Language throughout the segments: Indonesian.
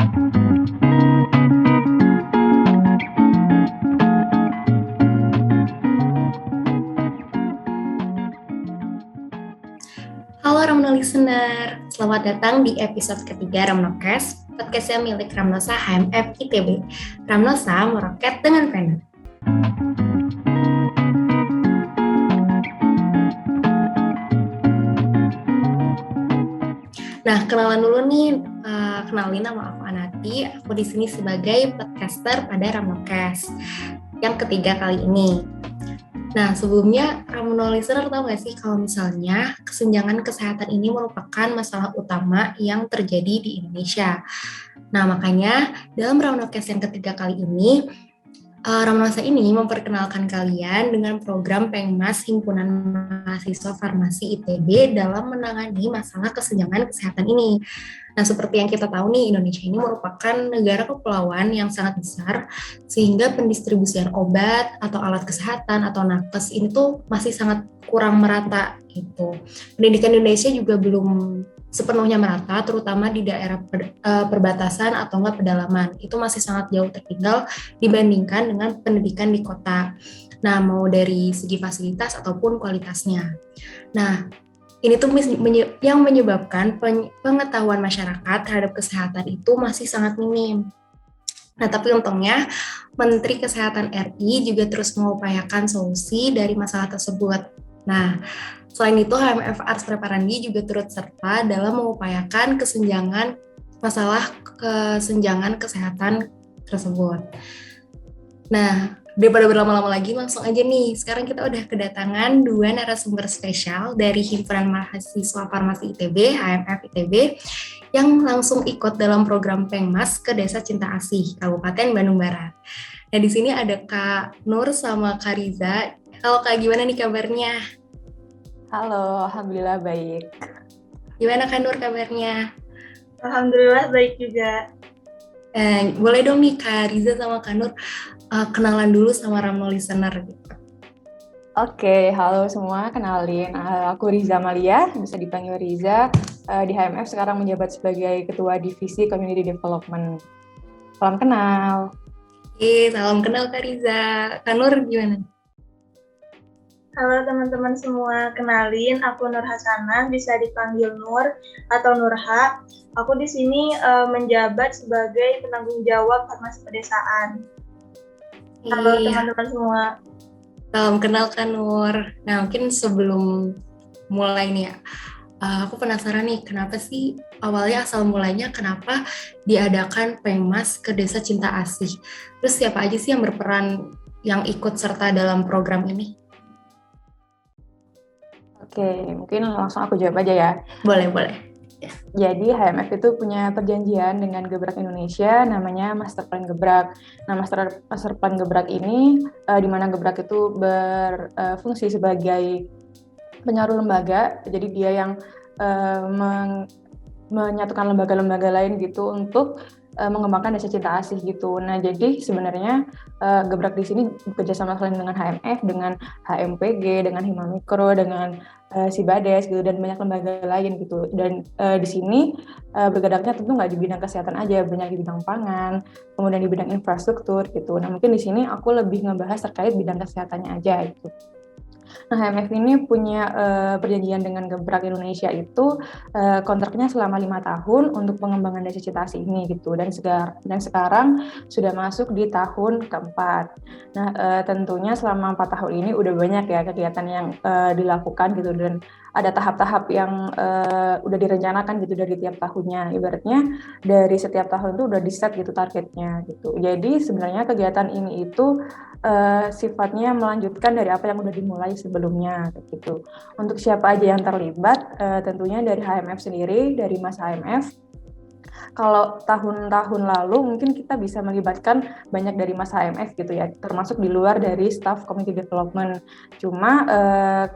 Halo Ramno Listener, selamat datang di episode ketiga Ramnocast, podcastnya milik Ramnosa HMF ITB. Ramnosa meroket dengan pena. Nah, kenalan dulu nih, kenalin nama aku Anati. Aku di sini sebagai podcaster pada Ramnocast yang ketiga kali ini. Nah, sebelumnya Ramno Listener tahu nggak sih kalau misalnya kesenjangan kesehatan ini merupakan masalah utama yang terjadi di Indonesia. Nah, makanya dalam Ramnocast yang ketiga kali ini, Ramnosa ini memperkenalkan kalian dengan program Pengmas Himpunan Mahasiswa Farmasi ITB dalam menangani masalah kesenjangan kesehatan ini. Nah, seperti yang kita tahu nih, Indonesia ini merupakan negara kepulauan yang sangat besar, sehingga pendistribusian obat atau alat kesehatan atau nakes ini tuh masih sangat kurang merata gitu. Pendidikan Indonesia juga belum sepenuhnya merata, terutama di daerah perbatasan atau enggak pedalaman. Itu masih sangat jauh tertinggal dibandingkan dengan pendidikan di kota. Nah, mau dari segi fasilitas ataupun kualitasnya. Nah, ini tuh yang menyebabkan pengetahuan masyarakat terhadap kesehatan itu masih sangat minim. Nah, tapi untungnya Menteri Kesehatan RI juga terus mengupayakan solusi dari masalah tersebut. Nah, selain itu HMF Ars Preparandi juga turut serta dalam mengupayakan masalah kesenjangan kesehatan tersebut. Nah, daripada berlama-lama lagi, langsung aja nih. Sekarang kita udah kedatangan dua narasumber spesial dari Himpunan Mahasiswa Farmasi ITB, HMF ITB, yang langsung ikut dalam program Pengmas ke Desa Cinta Asih, Kabupaten Bandung Barat. Nah, di sini ada Kak Nur sama Kak Riza. Halo Kak, gimana nih kabarnya? Halo, alhamdulillah baik. Gimana Kak Nur kabarnya? Alhamdulillah baik juga. Boleh dong nih Kak Riza sama Kak Nur kenalan dulu sama Ramno Listener gitu. Oke, halo semua, kenalin. Aku Riza Malia, bisa dipanggil Riza. Di HMF sekarang menjabat sebagai Ketua Divisi Community Development. Salam kenal. Salam kenal Kak Riza. Kak Nur gimana? Halo teman-teman semua, kenalin aku Nur Hasanah, bisa dipanggil Nur atau Nurha. Aku di sini menjabat sebagai penanggung jawab farmasi pedesaan. Halo teman-teman semua. Salam kenal Kak Nur. Nah, mungkin sebelum mulai nih ya, aku penasaran nih, kenapa sih awalnya asal mulanya kenapa diadakan Pengmas ke Desa Cinta Asih? Terus siapa aja sih yang berperan, yang ikut serta dalam program ini? Oke, mungkin langsung aku jawab aja ya. Boleh. Jadi HMF itu punya perjanjian dengan Gebrak Indonesia namanya Master Plan Gebrak. Nah, Master Plan Gebrak ini di mana Gebrak itu berfungsi sebagai penyaruh lembaga. Jadi dia yang menyatukan lembaga-lembaga lain gitu untuk mengembangkan Desa Cinta Asih gitu. Nah, jadi sebenarnya Gebrak di sini bekerja sama selain dengan HMF, dengan HMPG, dengan Himamikro, dengan Sibades gitu, dan banyak lembaga lain gitu. Dan di sini bergeraknya tentu nggak di bidang kesehatan aja, banyak di bidang pangan, kemudian di bidang infrastruktur gitu. Nah, mungkin di sini aku lebih ngebahas terkait bidang kesehatannya aja gitu. Nah, HMF ini punya perjanjian dengan Gebrak Indonesia itu kontraknya selama 5 tahun untuk pengembangan Desa Cinta Asih ini gitu, dan sekarang sudah masuk di tahun keempat. Nah, tentunya selama 4 tahun ini udah banyak ya kegiatan yang dilakukan gitu, dan ada tahap-tahap yang udah direncanakan gitu dari tiap tahunnya. Ibaratnya dari setiap tahun itu udah di-set gitu targetnya gitu. Jadi sebenarnya kegiatan ini itu sifatnya melanjutkan dari apa yang udah dimulai sebelumnya gitu. Untuk siapa aja yang terlibat, tentunya dari HMF sendiri, dari Mas HMF. Kalau tahun-tahun lalu mungkin kita bisa melibatkan banyak dari Mas HMF gitu ya, termasuk di luar dari staff community development. Cuma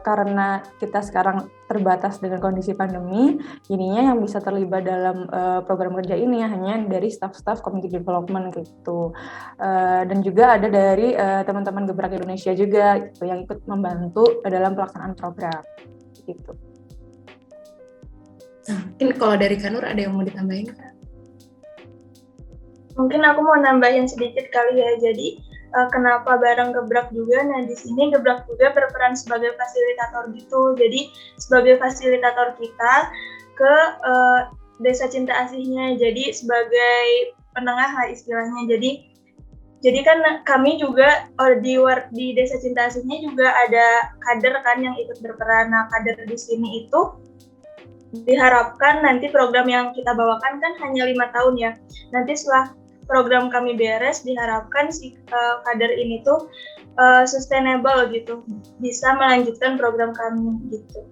karena kita sekarang terbatas dengan kondisi pandemi, ininya yang bisa terlibat dalam program kerja ini hanya dari staff community development gitu. Dan juga ada dari teman-teman Gebrak Indonesia juga gitu, yang ikut membantu dalam pelaksanaan program gitu. Nah, mungkin kalau dari Kak Nur ada yang mau ditambahin Kak? Mungkin aku mau nambahin sedikit kali ya. Jadi kenapa bareng Gebrak juga? Nah di sini Gebrak juga berperan sebagai fasilitator gitu. Jadi sebagai fasilitator kita ke Desa Cinta Asihnya. Jadi sebagai penengah lah istilahnya. Jadi kan kami juga di Desa Cinta Asihnya juga ada kader kan yang ikut berperan. Nah kader di sini itu diharapkan nanti program yang kita bawakan kan hanya 5 tahun ya. Nanti setelah program kami beres, diharapkan si kader ini tuh sustainable gitu, bisa melanjutkan program kami gitu.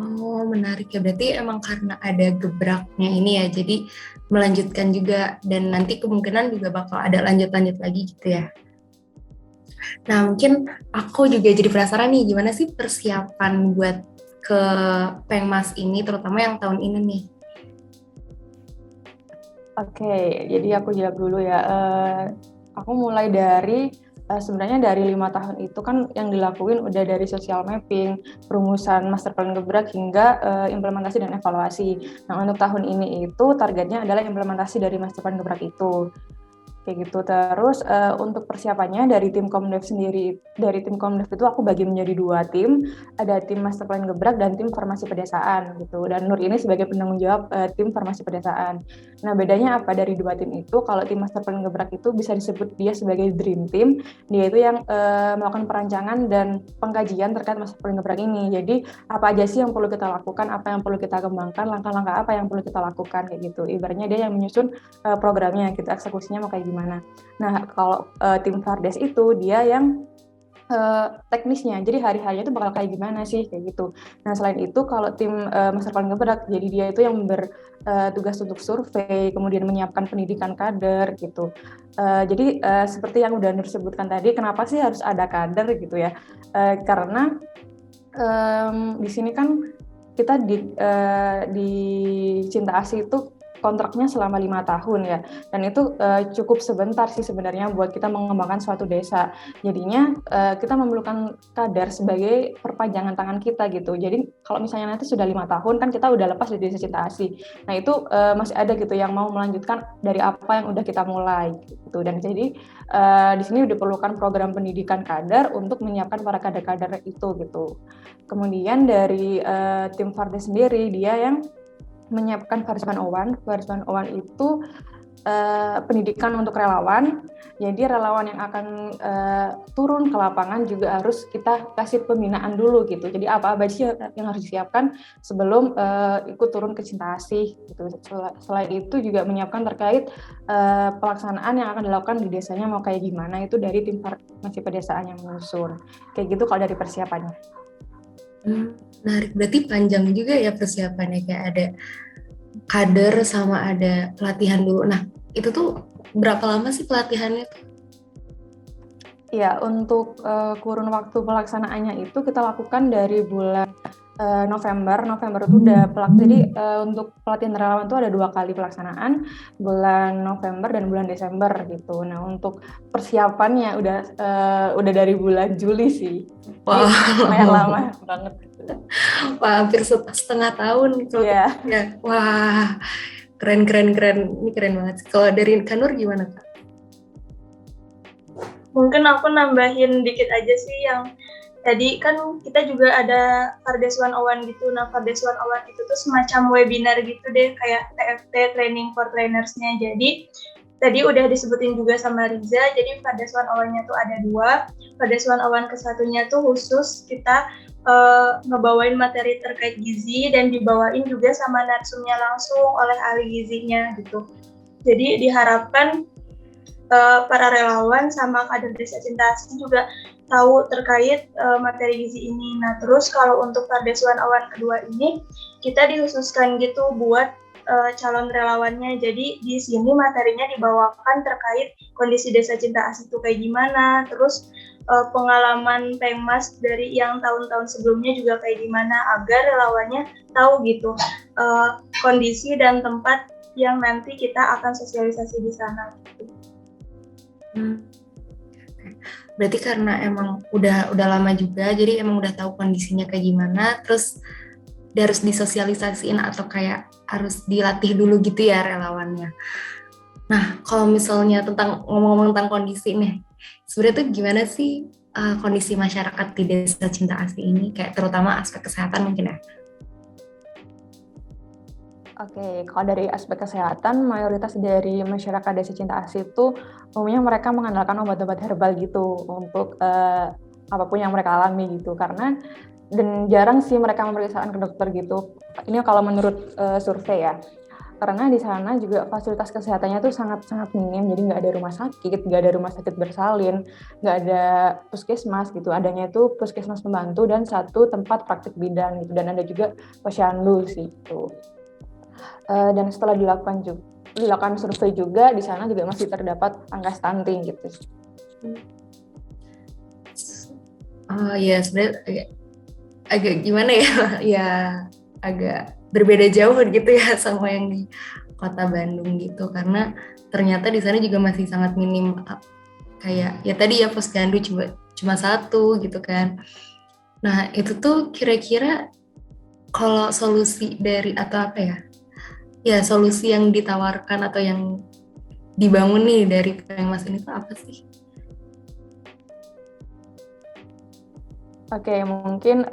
Oh, menarik ya. Berarti emang karena ada Gebraknya ini ya, jadi melanjutkan juga dan nanti kemungkinan juga bakal ada lanjut-lanjut lagi gitu ya. Nah, mungkin aku juga jadi penasaran nih, gimana sih persiapan buat ke Pengmas ini, terutama yang tahun ini nih? Oke, jadi aku jawab dulu ya. Aku mulai dari sebenarnya dari 5 tahun itu kan yang dilakuin udah dari social mapping, perumusan master plan Gebrak hingga implementasi dan evaluasi. Nah untuk tahun ini itu targetnya adalah implementasi dari master plan Gebrak itu. Kayak gitu. Terus untuk persiapannya dari tim Komdev sendiri, dari tim Komdev itu aku bagi menjadi 2 tim, ada tim Master Plan Gebrak dan tim Farmasi Pedesaan gitu. Dan Nur ini sebagai penanggung jawab tim Farmasi Pedesaan. Nah bedanya apa dari 2 tim itu? Kalau tim Master Plan Gebrak itu bisa disebut dia sebagai Dream Team, dia itu yang melakukan perancangan dan pengkajian terkait Master Plan Gebrak ini. Jadi apa aja sih yang perlu kita lakukan, apa yang perlu kita kembangkan, langkah-langkah apa yang perlu kita lakukan kayak gitu. Ibaratnya dia yang menyusun programnya, gitu, eksekusinya mau kayak gimana. Nah, kalau tim Fardes itu dia yang teknisnya, jadi hari-harinya itu bakal kayak gimana sih, kayak gitu. Nah, selain itu kalau tim Master Plan Gebrak, jadi dia itu yang bertugas untuk survei, kemudian menyiapkan pendidikan kader, gitu. Jadi seperti yang udah Nur sebutkan tadi, kenapa sih harus ada kader, gitu ya. Karena di sini kan kita di Cinta Asih itu kontraknya selama 5 tahun ya, dan itu cukup sebentar sih sebenarnya buat kita mengembangkan suatu desa. Jadinya kita memerlukan kader sebagai perpanjangan tangan kita gitu. Jadi kalau misalnya nanti sudah 5 tahun kan kita udah lepas dari Desa Cinta Asih. Nah itu masih ada gitu yang mau melanjutkan dari apa yang udah kita mulai gitu. Dan jadi di sini diperlukan program pendidikan kader untuk menyiapkan para kader-kader itu gitu. Kemudian dari tim Fardes sendiri dia yang menyiapkan Farisban Owan. Farisban Owan itu pendidikan untuk relawan. Jadi relawan yang akan turun ke lapangan juga harus kita kasih pembinaan dulu gitu. Jadi apa-apa sih yang harus disiapkan sebelum ikut turun ke Cinta Asih gitu. Selain itu juga menyiapkan terkait pelaksanaan yang akan dilakukan di desanya mau kayak gimana, itu dari tim Farmasi Pedesaan yang menyusun. Kayak gitu kalau dari persiapannya. Menarik, berarti panjang juga ya persiapannya, kayak ada kader sama ada pelatihan dulu. Nah, itu tuh berapa lama sih pelatihannya tuh? Ya, untuk kurun waktu pelaksanaannya itu kita lakukan dari bulan November itu udah jadi untuk pelatihan relawan itu ada 2 kali pelaksanaan, bulan November dan bulan Desember gitu. Nah untuk persiapannya udah dari bulan Juli sih. Wah, lumayan lama banget. Wah, hampir setengah tahun. Iya. Ya. Wah, keren. Ini keren banget. Kalau dari Kanur gimana, Kak? Mungkin aku nambahin dikit aja sih yang tadi kan kita juga ada Fardes 101 gitu. Nah, Fardes 101 itu tuh semacam webinar gitu deh, kayak TFT, Training for Trainers-nya. Jadi, tadi udah disebutin juga sama Riza, jadi Fardes 101-nya tuh ada 2. Fardes 101 ke-1-nya tuh khusus kita ngebawain materi terkait gizi dan dibawain juga sama narsumnya langsung oleh ahli gizinya gitu. Jadi, diharapkan para relawan sama kader Desa Cinta Asih juga tahu terkait materi gizi ini. Nah, terus kalau untuk Fardes 101 kedua ini, kita dikhususkan gitu buat calon relawannya. Jadi di sini materinya dibawakan terkait kondisi Desa Cinta Asih itu kayak gimana, terus pengalaman Pengmas dari yang tahun-tahun sebelumnya juga kayak gimana, agar relawannya tahu gitu kondisi dan tempat yang nanti kita akan sosialisasi di sana gitu. Berarti karena emang udah lama juga, jadi emang udah tahu kondisinya kayak gimana, terus harus disosialisasiin atau kayak harus dilatih dulu gitu ya relawannya. Nah, kalau misalnya tentang ngomong-ngomong tentang kondisi nih, sebenarnya tuh gimana sih kondisi masyarakat di Desa Cinta Asih ini, kayak terutama aspek kesehatan mungkin ya? Oke, kalau dari aspek kesehatan, mayoritas dari masyarakat Desa Cinta Asih itu umumnya mereka mengandalkan obat-obat herbal gitu untuk apapun yang mereka alami gitu. Karena dan jarang sih mereka memeriksakan ke dokter gitu. Ini kalau menurut survei ya. Karena di sana juga fasilitas kesehatannya tuh sangat-sangat minim, jadi nggak ada rumah sakit, nggak ada rumah sakit bersalin, nggak ada puskesmas gitu. Adanya itu puskesmas pembantu dan satu tempat praktik bidan gitu. Dan ada juga posyandu sih itu. Dan setelah dilakukan survei juga di sana juga masih terdapat angka stunting gitu. Ya sebenarnya agak gimana ya, ya agak berbeda jauh gitu ya sama yang di kota Bandung gitu, karena ternyata di sana juga masih sangat minim, kayak ya tadi ya posyandu cuma satu gitu kan. Nah itu tuh kira-kira kalau solusi dari atau apa ya solusi yang ditawarkan atau yang dibangun nih dari Pengmas ini tuh apa sih? Oke, mungkin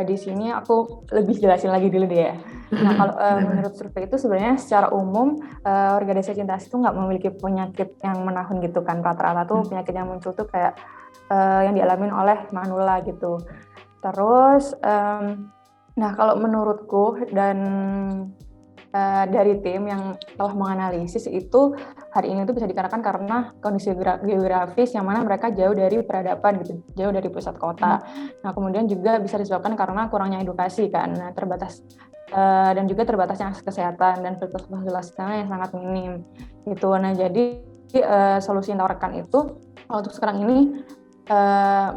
di sini aku lebih jelasin lagi dulu deh ya. Nah, kalau menurut survei itu sebenarnya secara umum warga Desa Cinta Asih itu nggak memiliki penyakit yang menahun gitu kan. Rata-rata tuh penyakit yang muncul tuh kayak yang dialamin oleh manula gitu. Terus, nah kalau menurutku dan dari tim yang telah menganalisis itu hari ini tuh bisa dikarenakan karena kondisi geografis yang mana mereka jauh dari peradaban gitu, jauh dari pusat kota. Nah kemudian juga bisa disebabkan karena kurangnya edukasi kan, nah, terbatas dan juga terbatasnya akses kesehatan dan fasilitas yang sangat minim gitu. Nah jadi solusi yang ditawarkan itu untuk sekarang ini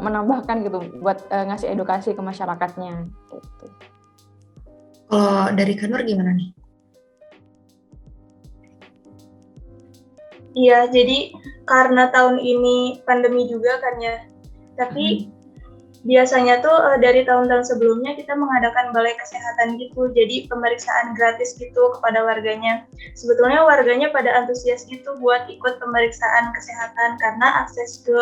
menambahkan gitu buat ngasih edukasi ke masyarakatnya. Gitu. Kalau dari Kanur gimana nih? Iya, jadi karena tahun ini pandemi juga kan ya. Tapi biasanya tuh dari tahun-tahun sebelumnya kita mengadakan balai kesehatan gitu. Jadi pemeriksaan gratis gitu kepada warganya. Sebetulnya warganya pada antusias gitu buat ikut pemeriksaan kesehatan karena akses ke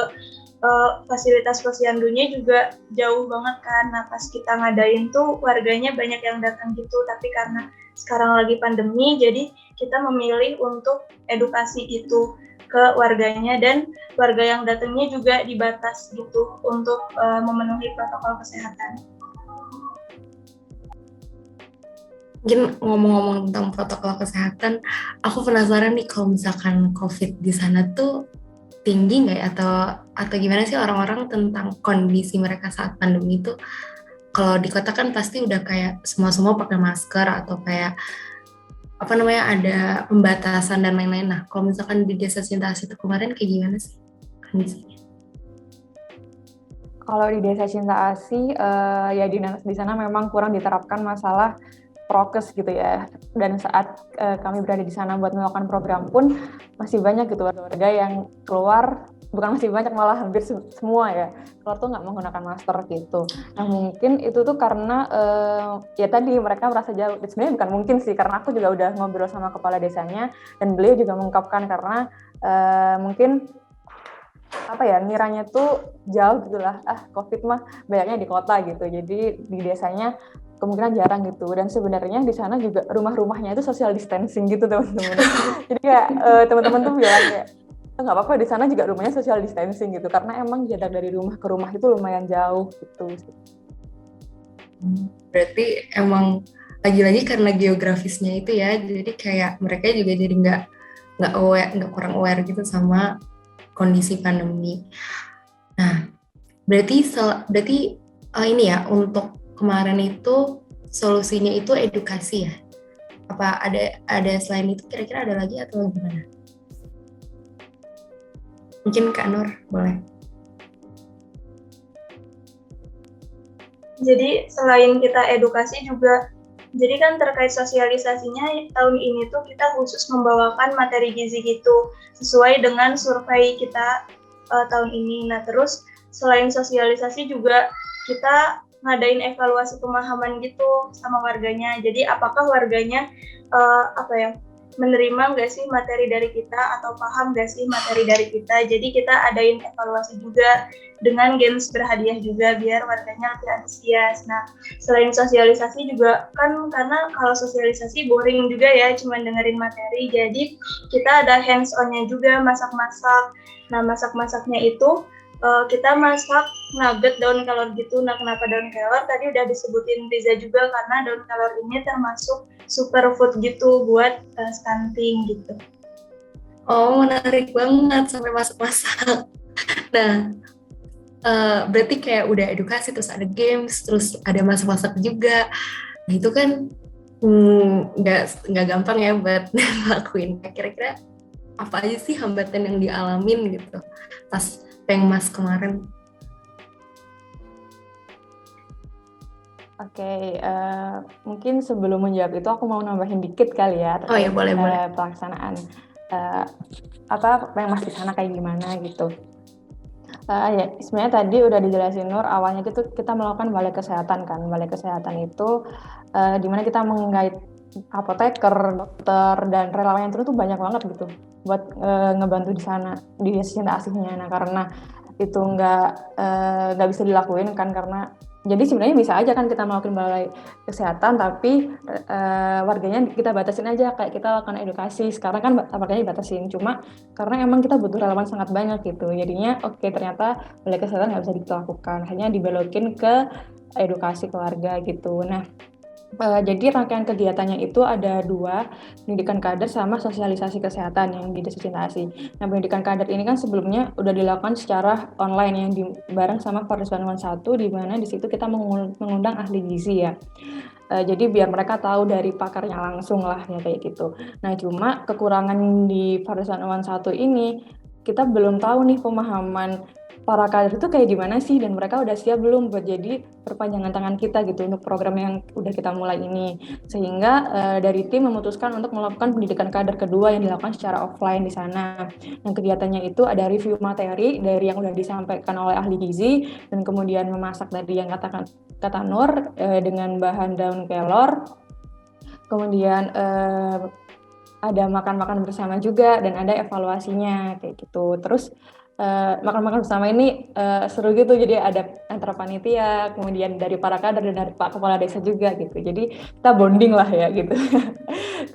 fasilitas posyandunya juga jauh banget kan. Nah pas kita ngadain tuh warganya banyak yang datang gitu. Tapi karena sekarang lagi pandemi, jadi kita memilih untuk edukasi itu ke warganya dan warga yang datangnya juga dibatas gitu untuk memenuhi protokol kesehatan. Mungkin ngomong-ngomong tentang protokol kesehatan, aku penasaran nih kalau misalkan COVID di sana tuh tinggi nggak ya? Atau gimana sih orang-orang tentang kondisi mereka saat pandemi itu? Kalau di kota kan pasti udah kayak semua pakai masker atau kayak apa namanya ada pembatasan dan lain-lain. Nah, kalau misalkan di Desa Cinta Asih itu kemarin kayak gimana sih kondisinya? Kalau di Desa Cinta Asih ya di sana memang kurang diterapkan masalah prokes gitu ya. Dan saat kami berada di sana buat melakukan program pun masih banyak gitu warga-warga yang keluar, bukan masih banyak malah hampir semua ya, keluar tuh nggak menggunakan masker gitu. Nah mungkin itu tuh karena ya tadi mereka merasa jauh. Sebenarnya bukan mungkin sih, karena aku juga udah ngobrol sama kepala desanya dan beliau juga mengungkapkan karena mungkin apa ya, ngiranya tuh jauh gitulah, COVID mah banyaknya di kota gitu, jadi di desanya kemungkinan jarang gitu. Dan sebenarnya di sana juga rumah-rumahnya itu social distancing gitu teman-teman. Jadi kayak teman-teman tuh bilang kayak nggak apa-apa di sana juga rumahnya social distancing gitu, karena emang jarak dari rumah ke rumah itu lumayan jauh gitu. Berarti emang lagi-lagi karena geografisnya itu ya, jadi kayak mereka juga jadi nggak kurang aware gitu sama kondisi pandemi. Nah, berarti ini ya untuk kemarin itu solusinya itu edukasi ya? Apa ada selain itu kira-kira ada lagi atau gimana? Mungkin Kak Nur boleh. Jadi selain kita edukasi juga, jadi kan terkait sosialisasinya tahun ini tuh kita khusus membawakan materi gizi gitu sesuai dengan survei kita tahun ini. Nah terus selain sosialisasi juga kita ngadain evaluasi pemahaman gitu sama warganya. Jadi apakah warganya menerima nggak sih materi dari kita atau paham nggak sih materi dari kita. Jadi kita adain evaluasi juga dengan games berhadiah juga biar warganya lebih antusias. Nah, selain sosialisasi juga kan karena kalau sosialisasi boring juga ya cuman dengerin materi. Jadi kita ada hands on-nya juga, masak-masak. Nah, masak-masaknya itu kita masak nugget daun kelor gitu. Nah, kenapa daun kelor? Tadi udah disebutin Riza juga karena daun kelor ini termasuk superfood gitu buat stunting gitu. Oh, menarik banget sampai masak-masak. Nah, berarti kayak udah edukasi, terus ada games, terus ada masak-masak juga. Nah, itu kan nggak gampang ya buat ngelakuin. Kira-kira apa aja sih hambatan yang dialamin gitu pas Pengmas kemarin? Oke, mungkin sebelum menjawab itu aku mau nambahin dikit kali ya Oh ya, boleh. pelaksanaan Pengmas di sana kayak gimana gitu. Ya, sebenarnya tadi udah dijelasin Nur, awalnya kita melakukan balai kesehatan kan. Balai kesehatan itu di mana kita menggait apoteker, dokter, dan relawan yang itu banyak banget gitu buat ngebantu di sana di desa cinta asihnya. Nah, karena itu nggak bisa dilakuin kan karena jadi sebenarnya bisa aja kan kita melakukan balai kesehatan tapi warganya kita batasin aja, kayak kita lakukan edukasi. Sekarang kan warganya dibatasin, cuma karena emang kita butuh relawan sangat banyak gitu, jadinya ternyata balai kesehatan nggak bisa dilakukan, hanya dibelokin ke edukasi keluarga gitu. Nah, jadi rangkaian kegiatannya itu ada 2, pendidikan kader sama sosialisasi kesehatan yang di Desa Cinta Asih. Nah, pendidikan kader ini kan sebelumnya udah dilakukan secara online yang bareng sama Fardes Bandungan 1, di mana di situ kita mengundang ahli gizi ya. Jadi biar mereka tahu dari pakarnya langsung lah ya kayak gitu. Nah, cuma kekurangan di Fardes Bandungan 1 ini kita belum tahu nih pemahaman para kader itu kayak gimana sih, dan mereka udah siap belum buat jadi perpanjangan tangan kita gitu untuk program yang udah kita mulai ini. Sehingga dari tim memutuskan untuk melakukan pendidikan kader kedua yang dilakukan secara offline di sana. Yang kegiatannya itu ada review materi dari yang udah disampaikan oleh ahli gizi, dan kemudian memasak tadi yang kata Nur dengan bahan daun kelor. Kemudian ada makan-makan bersama juga dan ada evaluasinya kayak gitu. Terus makan-makan bersama ini seru gitu, jadi ada antara panitia, kemudian dari para kader dan dari Pak Kepala Desa juga gitu, jadi kita bonding lah ya gitu.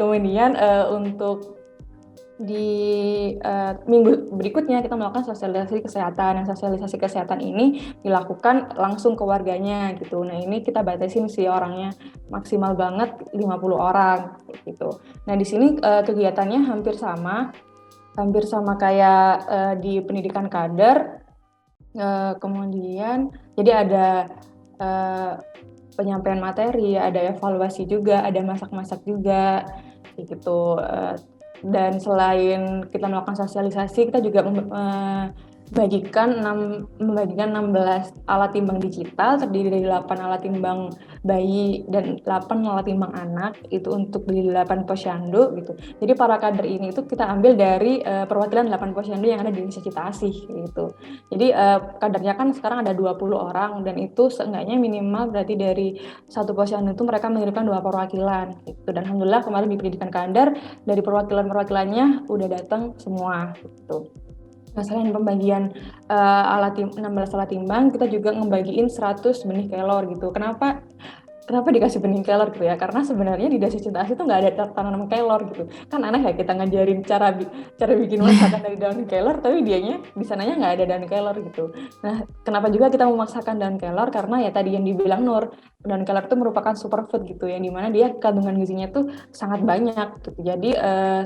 Kemudian untuk di minggu berikutnya kita melakukan sosialisasi kesehatan. Nah, sosialisasi kesehatan ini dilakukan langsung ke warganya gitu. Nah, ini kita batasin sih orangnya maksimal banget 50 orang gitu. Nah, di sini kegiatannya hampir sama kayak di pendidikan kader. Kemudian jadi ada penyampaian materi, ada evaluasi juga, ada masak-masak juga gitu. Dan selain kita melakukan sosialisasi, kita juga membagikan 16 alat timbang digital terdiri dari 8 alat timbang bayi dan 8 alat timbang anak, itu untuk di 8 posyandu gitu. Jadi para kader ini itu kita ambil dari perwakilan 8 posyandu yang ada di Desa Cinta Asih gitu. Jadi kadernya kan sekarang ada 20 orang, dan itu seenggaknya minimal berarti dari satu posyandu itu mereka mengirimkan 2 perwakilan gitu. Dan alhamdulillah kemarin di pendidikan kader dari perwakilannya udah datang semua gitu. Nah, selain pembagian 16 alat timbang, kita juga ngebagiin 100 benih kelor gitu. Kenapa dikasih benih kelor gitu ya? Karena sebenarnya di Desa Cinta Asih itu nggak ada tanaman kelor gitu. Kan aneh ya kita ngajarin cara bikin masakan dari daun kelor, tapi dianya di sananya nggak ada daun kelor gitu. Nah, kenapa juga kita memaksakan daun kelor? Karena ya tadi yang dibilang Nur, daun kelor itu merupakan superfood gitu, yang dimana dia kandungan gizinya tuh sangat banyak gitu. Jadi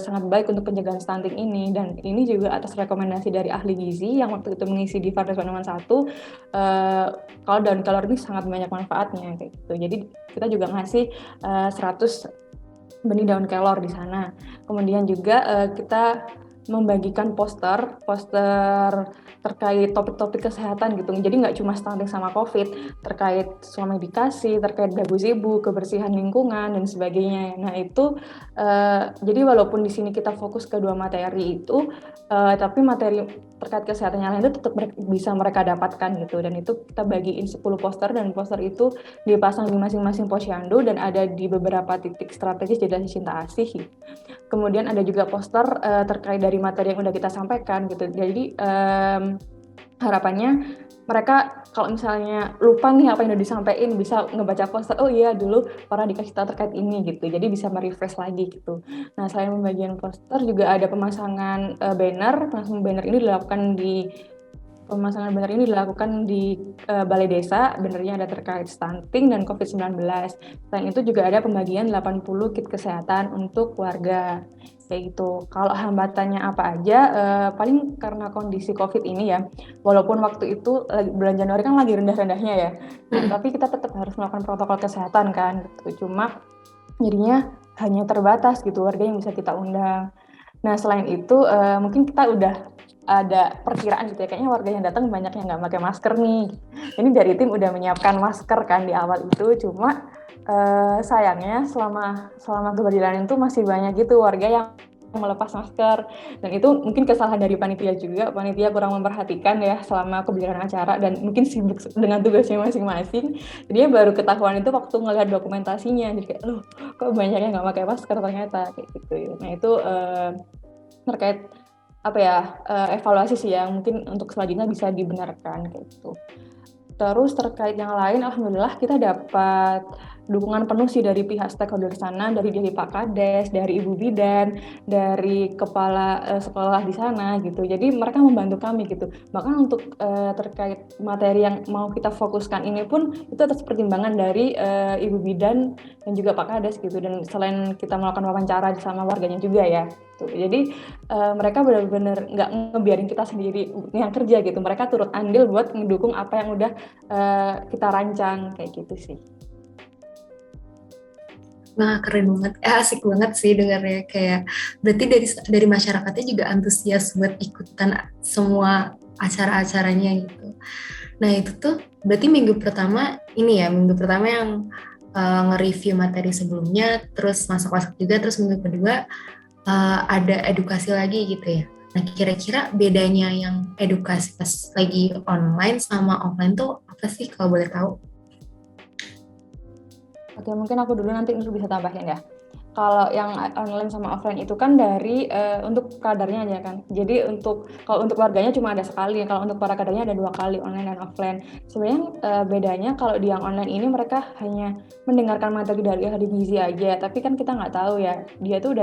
sangat baik untuk pencegahan stunting ini, dan ini juga atas rekomendasi dari ahli gizi yang waktu itu mengisi di Fardes Bandungan 1, kalau daun kelor ini sangat banyak manfaatnya kayak gitu. Jadi kita juga ngasih 100 benih daun kelor di sana. Kemudian juga kita membagikan poster terkait topik-topik kesehatan gitu. Jadi nggak cuma stunting sama COVID, terkait soal medikasi, terkait gabu-zibu, kebersihan lingkungan, dan sebagainya. Nah itu, jadi walaupun di sini kita fokus ke 2 materi itu, tapi materi terkait kesehatan yang lain itu tetap bisa mereka dapatkan gitu. Dan itu kita bagiin 10 poster, dan poster itu dipasang di masing-masing posyandu dan ada di beberapa titik strategis di Desa Cinta Asih gitu. Kemudian ada juga poster terkait dari materi yang udah kita sampaikan gitu. Jadi harapannya mereka kalau misalnya lupa nih apa yang udah disampaikan, bisa ngebaca poster, oh iya dulu pernah dikasih tahu terkait ini gitu, jadi bisa merefresh lagi gitu. Nah, selain pembagian poster juga ada pemasangan banner. Pemasangan banner ini dilakukan di Balai Desa. Bannernya ada terkait stunting dan COVID-19. Selain itu juga ada pembagian 80 kit kesehatan untuk warga. Kayak gitu. Kalau hambatannya apa aja, paling karena kondisi COVID ini ya, walaupun waktu itu bulan Januari kan lagi rendah-rendahnya ya, tapi kita tetap harus melakukan protokol kesehatan kan, gitu. Cuma jadinya hanya terbatas gitu warga yang bisa kita undang. Nah, selain itu mungkin kita udah ada perkiraan gitu ya, kayaknya warga yang datang banyak yang nggak pakai masker nih. Ini dari tim udah menyiapkan masker kan di awal itu, cuma sayangnya selama keberjalanan itu masih banyak gitu warga yang melepas masker, dan itu mungkin kesalahan dari panitia juga. Panitia kurang memperhatikan ya selama keberjalanan acara dan mungkin sibuk dengan tugasnya masing-masing. Jadi baru ketahuan itu waktu ngelihat dokumentasinya, jadi kayak loh kok banyak yang nggak pakai masker ternyata kayak gitu. Nah itu terkait apa ya evaluasi sih yang mungkin untuk selanjutnya bisa dibenarkan kayak gitu. Terus terkait yang lain, alhamdulillah kita dapat dukungan penuh sih dari pihak stakeholder sana, dari Pak Kades, dari Ibu Bidan, dari kepala sekolah di sana gitu. Jadi mereka membantu kami gitu. Bahkan untuk terkait materi yang mau kita fokuskan ini pun itu atas pertimbangan dari Ibu Bidan dan juga Pak Kades gitu. Dan selain kita melakukan wawancara sama warganya juga ya. Tuh. Jadi mereka benar-benar nggak ngebiarin kita sendiri yang kerja gitu. Mereka turut andil buat mendukung apa yang udah kita rancang kayak gitu sih. Nah, keren banget, asik banget sih dengarnya. Kayak berarti dari masyarakatnya juga antusias buat ikutan semua acara-acaranya gitu. Nah itu tuh berarti minggu pertama yang nge-review materi sebelumnya, terus masak-masak juga, terus minggu kedua ada edukasi lagi gitu ya. Nah kira-kira bedanya yang edukasi pas lagi online sama offline tuh apa sih kalau boleh tahu? Oke, mungkin aku dulu nanti bisa tambahin ya. Kalau yang online sama offline itu kan dari untuk kadarnya aja kan. Jadi kalau untuk warganya cuma ada sekali, kalau untuk para kadarnya ada 2 kali, online dan offline. Sebenarnya bedanya kalau di yang online ini mereka hanya mendengarkan materi dari ahli gizi aja, tapi kan kita nggak tahu ya dia tuh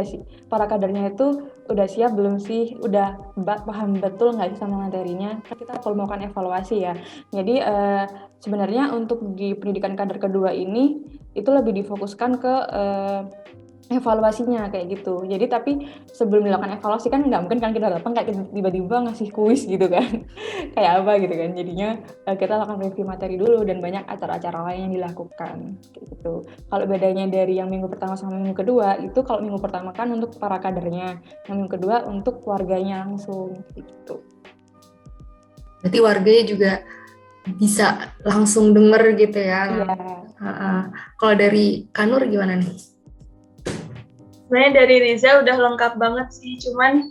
para kadarnya itu udah siap belum sih, udah paham betul nggak sih sama materinya. Kita perlu melakukan evaluasi ya. Jadi sebenarnya untuk di pendidikan kader kedua ini itu lebih difokuskan ke evaluasinya kayak gitu. Jadi tapi sebelum dilakukan evaluasi kan nggak mungkin kan kita datang kayak tiba-tiba ngasih kuis gitu kan. Kayak apa gitu kan. Jadinya kita lakukan review materi dulu dan banyak acara-acara lain yang dilakukan kayak gitu. Kalau bedanya dari yang minggu pertama sama minggu kedua, itu kalau minggu pertama kan untuk para kadernya, yang minggu kedua untuk warganya langsung gitu. Berarti warganya juga bisa langsung denger gitu ya. Iya. Kalau dari Kanur gimana nih? Sebenarnya dari Riza udah lengkap banget sih, cuman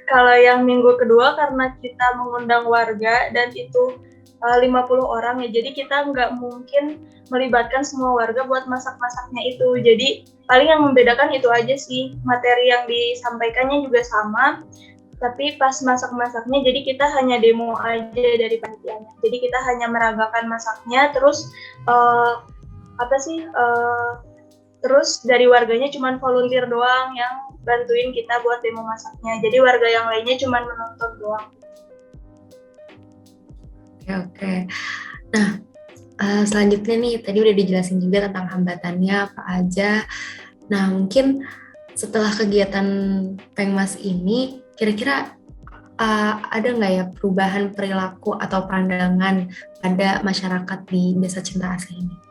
kalau yang minggu kedua karena kita mengundang warga dan itu 50 orang ya, jadi kita nggak mungkin melibatkan semua warga buat masak-masaknya itu. Jadi paling yang membedakan itu aja sih, materi yang disampaikannya juga sama, tapi pas masak-masaknya jadi kita hanya demo aja dari panitianya. Jadi kita hanya meragakan masaknya, terus terus dari warganya cuma volunteer doang yang bantuin kita buat demo masaknya. Jadi warga yang lainnya cuma menonton doang. Oke. Nah, selanjutnya nih, tadi udah dijelasin juga tentang hambatannya apa aja. Nah, mungkin setelah kegiatan Pengmas ini, kira-kira ada nggak ya perubahan perilaku atau pandangan pada masyarakat di Desa Cinta Asih ini?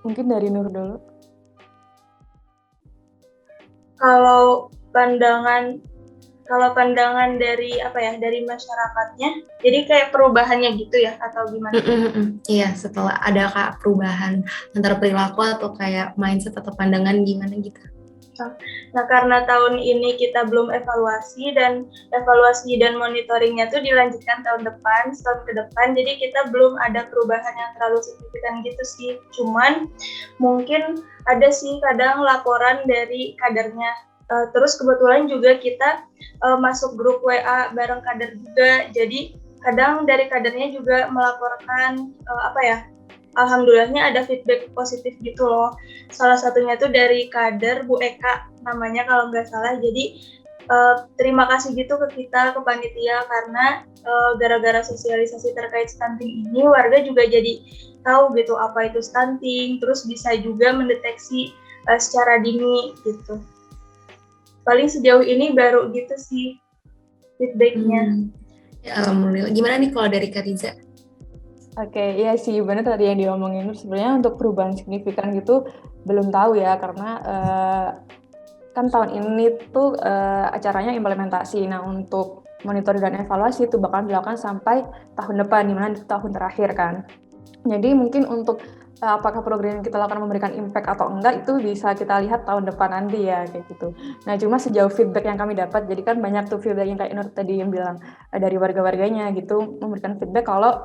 Mungkin dari Nur dulu. Kalau pandangan dari dari masyarakatnya, jadi kayak perubahannya gitu ya atau gimana? Iya, setelah ada perubahan antara perilaku atau kayak mindset atau pandangan gimana gitu? Nah, karena tahun ini kita belum evaluasi dan monitoringnya tuh dilanjutkan tahun depan, setahun ke depan, jadi kita belum ada perubahan yang terlalu signifikan gitu sih. Cuman mungkin ada sih kadang laporan dari kadernya. Terus kebetulan juga kita masuk grup WA bareng kader juga, jadi kadang dari kadernya juga melaporkan alhamdulillahnya ada feedback positif gitu loh. Salah satunya tuh dari kader Bu Eka namanya kalau nggak salah. Jadi terima kasih gitu ke kita, ke panitia, karena gara-gara sosialisasi terkait stunting ini warga juga jadi tahu gitu apa itu stunting, terus bisa juga mendeteksi secara dini gitu. Paling sejauh ini baru gitu sih feedbacknya. Ya, alhamdulillah. Gimana nih kalau dari Kak Riza? Oke, iya sih benar tadi yang diomongin. Sebenarnya untuk perubahan signifikan gitu belum tahu ya, karena kan tahun ini tuh acaranya implementasi. Nah, untuk monitor dan evaluasi itu bakal dilakukan sampai tahun depan, dimana itu tahun terakhir kan. Jadi mungkin untuk apakah program yang kita lakukan memberikan impact atau enggak itu bisa kita lihat tahun depan nanti ya, kayak gitu. Nah, cuma sejauh feedback yang kami dapat, jadi kan banyak tuh feedback yang kayak Nur tadi yang bilang dari warga-warganya gitu, memberikan feedback kalau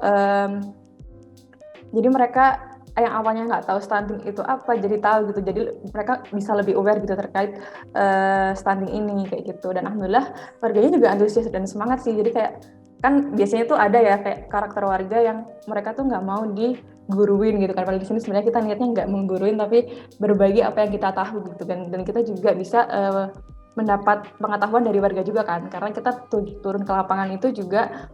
jadi mereka yang awalnya nggak tahu stunting itu apa, jadi tahu gitu. Jadi mereka bisa lebih aware gitu terkait stunting ini kayak gitu. Dan alhamdulillah warganya juga antusias dan semangat sih. Jadi kayak kan biasanya tuh ada ya kayak karakter warga yang mereka tuh nggak mau diguruin gitu kan. Padahal di sini sebenarnya kita niatnya nggak mengguruin tapi berbagi apa yang kita tahu gitu kan. Dan kita juga bisa mendapat pengetahuan dari warga juga kan. Karena kita turun ke lapangan itu juga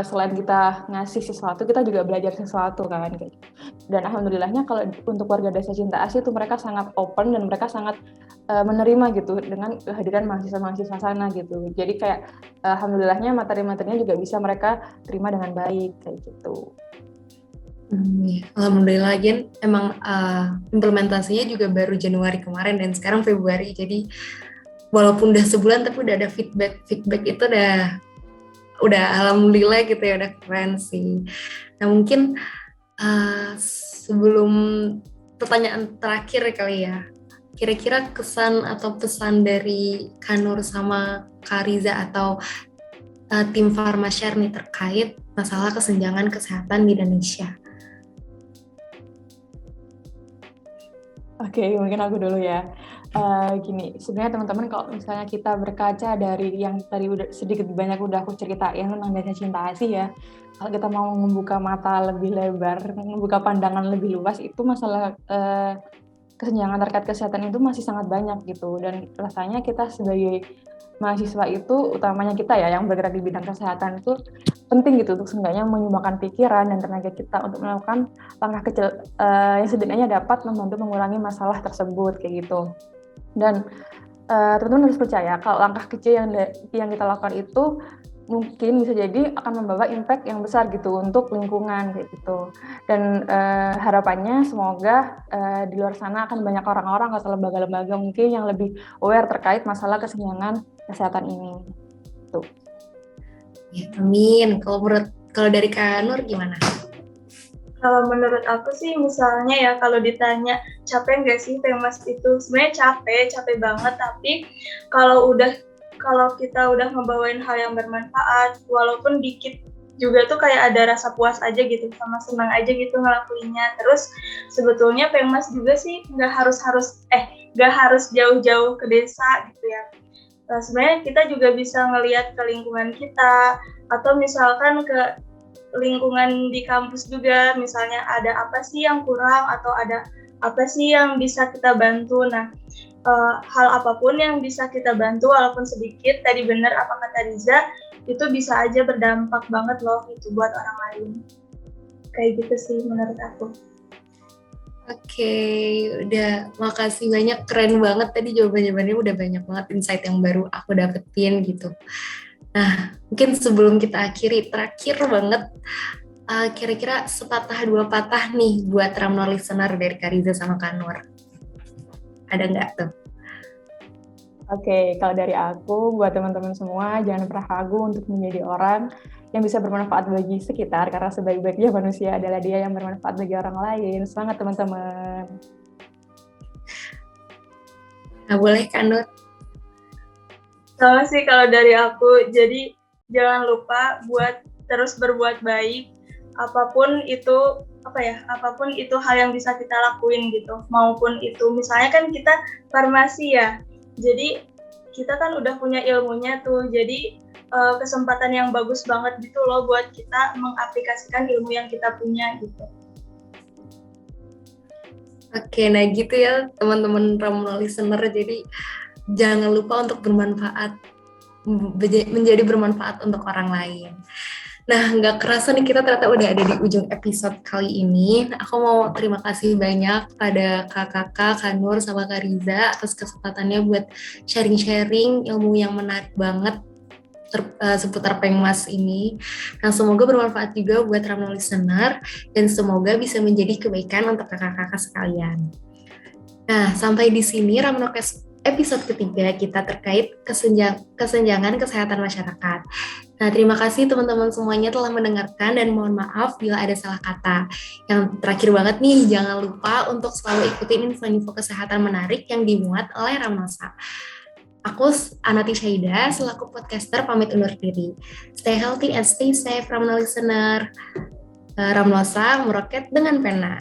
selain kita ngasih sesuatu, kita juga belajar sesuatu kan kayak gitu. Dan alhamdulillahnya kalau untuk warga Desa Cinta Asih itu mereka sangat open dan mereka sangat menerima gitu dengan kehadiran mahasiswa-mahasiswa sana gitu. Jadi kayak alhamdulillahnya materi-materinya juga bisa mereka terima dengan baik kayak gitu. Alhamdulillah, Gen. Emang implementasinya juga baru Januari kemarin dan sekarang Februari. Jadi walaupun udah sebulan tapi udah ada feedback itu udah alhamdulillah gitu ya, udah keren sih. Nah, mungkin sebelum pertanyaan terakhir kali ya, kira-kira kesan atau pesan dari Kak Nur sama Kak Riza atau tim Pharmashare nih terkait masalah kesenjangan kesehatan di Indonesia. Oke, mungkin aku dulu ya. Gini, sebenarnya teman-teman kalau misalnya kita berkaca dari yang tadi udah sedikit banyak udah aku ceritain tentang Desa Cinta Asih ya, kalau kita mau membuka mata lebih lebar, membuka pandangan lebih luas, itu masalah kesenjangan terkait kesehatan itu masih sangat banyak gitu. Dan rasanya kita sebagai mahasiswa itu, utamanya kita ya yang bergerak di bidang kesehatan itu penting gitu untuk seenggaknya menyumbangkan pikiran dan tenaga kita untuk melakukan langkah kecil yang setidaknya dapat membantu mengurangi masalah tersebut kayak gitu. Dan teman-teman harus percaya kalau langkah kecil yang kita lakukan itu mungkin bisa jadi akan membawa impact yang besar gitu untuk lingkungan kayak gitu. Dan harapannya semoga di luar sana akan banyak orang-orang atau lembaga-lembaga mungkin yang lebih aware terkait masalah kesenjangan kesehatan ini. Tuh. Ya, amin. Kalau dari Kak Nur gimana? Kalau menurut aku sih misalnya ya kalau ditanya capek nggak sih Pengmas itu, sebenarnya capek banget, tapi kalau kita udah ngebawain hal yang bermanfaat walaupun dikit juga tuh kayak ada rasa puas aja gitu, sama senang aja gitu ngelakuinnya. Terus sebetulnya Pengmas juga sih nggak harus jauh-jauh ke desa gitu ya. Nah, sebenarnya kita juga bisa ngelihat ke lingkungan kita atau misalkan ke lingkungan di kampus juga, misalnya ada apa sih yang kurang atau ada apa sih yang bisa kita bantu. Nah, hal apapun yang bisa kita bantu walaupun sedikit, tadi benar apa kata Riza, itu bisa aja berdampak banget loh itu buat orang lain. Kayak gitu sih menurut aku. Oke, udah makasih banyak, keren banget tadi jawabannya udah banyak banget insight yang baru aku dapetin gitu. Nah, mungkin sebelum kita akhiri, terakhir banget, kira-kira sepatah dua patah nih buat Ramno listener dari Kak Riza sama Kak Nur. Ada nggak tuh? Oke, kalau dari aku, buat teman-teman semua, jangan pernah ragu untuk menjadi orang yang bisa bermanfaat bagi sekitar, karena sebaik-baiknya manusia adalah dia yang bermanfaat bagi orang lain. Semangat teman-teman! Nah, boleh Kak Nur? Sama sih kalau dari aku, jadi jangan lupa buat terus berbuat baik, apapun itu apapun itu hal yang bisa kita lakuin gitu, maupun itu misalnya kan kita farmasi ya, jadi kita kan udah punya ilmunya tuh, jadi kesempatan yang bagus banget gitu loh buat kita mengaplikasikan ilmu yang kita punya gitu. Oke, nah gitu ya teman-teman Ramuno listener, jadi jangan lupa untuk bermanfaat, menjadi bermanfaat untuk orang lain. Nah, nggak kerasa nih kita ternyata udah ada di ujung episode kali ini. Aku mau terima kasih banyak pada kakak-kakak, Kak Nur, sama Kak Riza atas kesempatannya buat sharing-sharing ilmu yang menarik banget seputar Pengmas ini. Nah, semoga bermanfaat juga buat Ramno listener dan semoga bisa menjadi kebaikan untuk kakak-kakak sekalian. Nah, sampai di sini Ramnokes episode ketiga kita terkait kesenjangan kesehatan masyarakat. Nah, terima kasih teman-teman semuanya telah mendengarkan dan mohon maaf bila ada salah kata. Yang terakhir banget nih, jangan lupa untuk selalu ikutin info-info kesehatan menarik yang dimuat oleh Ramnosa. Aku Anati Syaida, selaku podcaster pamit undur diri. Stay healthy and stay safe, Ramno listener. Ramnosa meroket dengan pena.